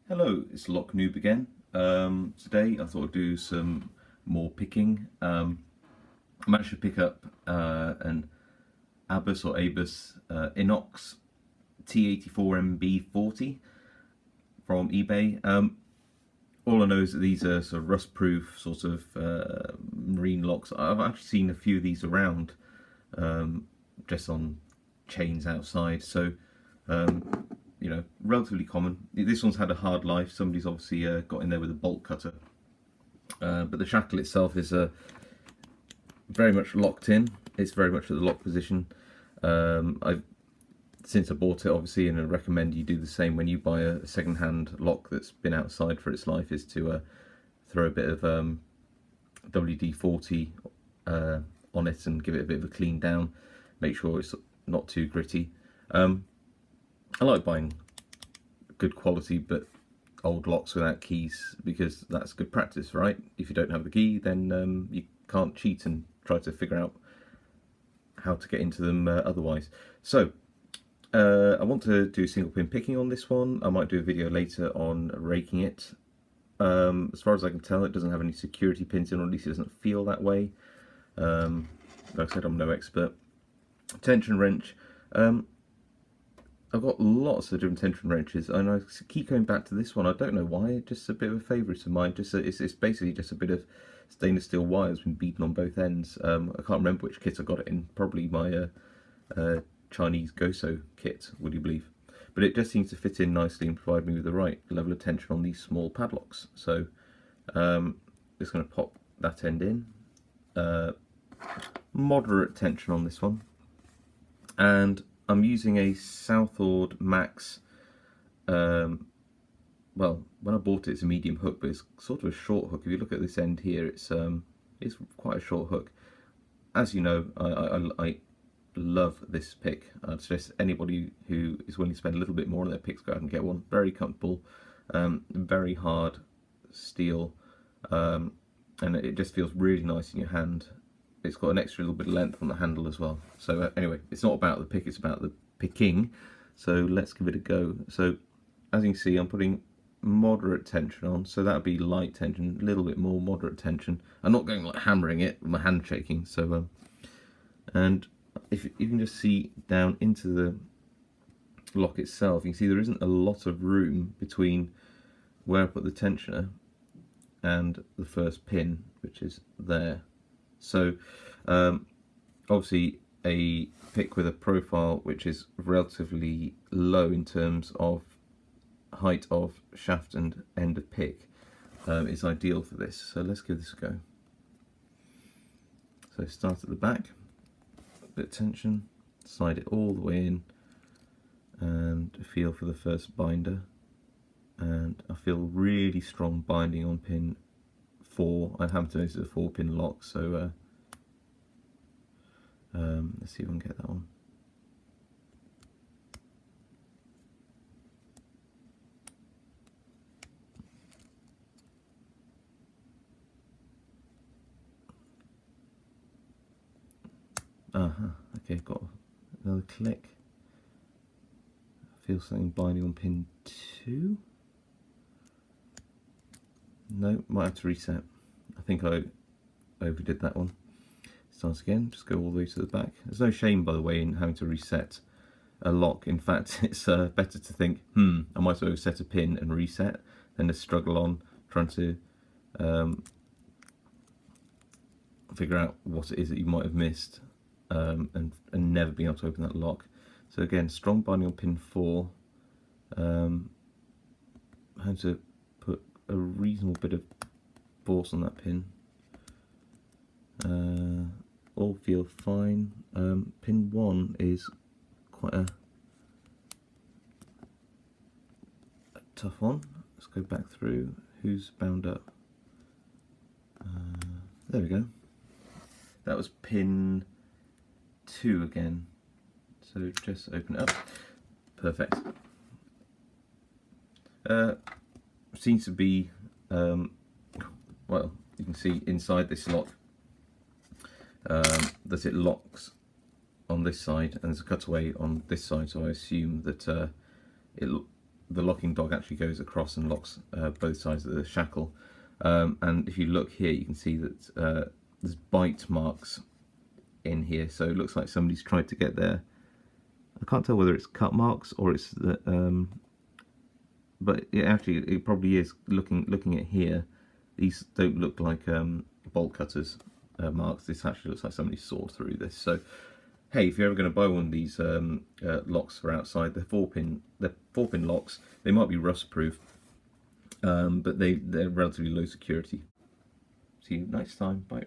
Hello, it's Lock Noob again. Today I thought I'd do some more picking. I managed to pick up an ABUS Inox T84MB 40 from eBay. All I know is that these are sort of rust-proof sort of marine locks. I've actually seen a few of these around, just on chains outside. So you know, relatively common. This one's had a hard life. Somebody's obviously got in there with a bolt cutter. But the shackle itself is very much locked in. It's very much at the lock position. Since I bought it, obviously, and I recommend you do the same when you buy a second-hand lock that's been outside for its life, is to throw a bit of WD-40 on it and give it a bit of a clean down. Make sure it's not too gritty. I like buying good quality but old locks without keys, because that's good practice, right? If you don't have the key, then you can't cheat and try to figure out how to get into them otherwise. So I want to do single pin picking on this one. I might do a video later on raking it. As far as I can tell, it doesn't have any security pins in, or at least it doesn't feel that way. Like I said, I'm no expert. Tension wrench. I've got lots of different tension wrenches, and I keep going back to this one. I don't know why. It's just a bit of a favourite of mine. It's basically just a bit of stainless steel wire that's been beaten on both ends. I can't remember which kit I got it in. Probably my Chinese Goso kit, would you believe? But it just seems to fit in nicely and provide me with the right level of tension on these small padlocks. So just going to pop that end in. Moderate tension on this one, and I'm using a Southord Max. Well, when I bought it, it's a medium hook, but it's sort of a short hook. If you look at this end here, it's quite a short hook. As you know, I love this pick. I'd suggest anybody who is willing to spend a little bit more on their picks, go out and get one. Very comfortable, very hard steel, and it just feels really nice in your hand. It's got an extra little bit of length on the handle as well. So anyway, it's not about the pick, it's about the picking. So let's give it a go. So as you can see, I'm putting moderate tension on. So that would be light tension, a little bit more moderate tension. I'm not going like hammering it with my hand shaking. So and if you can just see down into the lock itself, you can see there isn't a lot of room between where I put the tensioner and the first pin, which is there. So obviously a pick with a profile which is relatively low in terms of height of shaft and end of pick is ideal for this. So let's give this a go. So start at the back, a bit of tension, slide it all the way in, and feel for the first binder. And I feel really strong binding on pin 4. I happen to know this is a 4-pin lock, so let's see if I can get that one. Okay, got another click. I feel something binding on pin 2. No, might have to reset. I think I overdid that one. Start again, just go all the way to the back. There's no shame, by the way, in having to reset a lock. In fact, it's better to think, I might as well set a pin and reset, than to struggle on trying to figure out what it is that you might have missed, and never being able to open that lock. So again, strong binding on pin 4. How to put a reasonable bit of force on that pin. All feel fine. Pin 1 is quite a tough one. Let's go back through. Who's bound up? There we go. That was pin 2 again. So just open it up. Perfect. Seems to be, well, you can see inside this lock that it locks on this side, and there's a cutaway on this side, so I assume that it the locking dog actually goes across and locks both sides of the shackle. And if you look here, you can see that there's bite marks in here, so it looks like somebody's tried to get there. I can't tell whether it's cut marks or it's the, but it probably is. Looking at here, these don't look like bolt cutters marks. This actually looks like somebody sawed through this. So hey, if you're ever going to buy one of these locks for outside, they're 4-pin locks. They might be rust proof, but they're relatively low security. See you next time. Bye.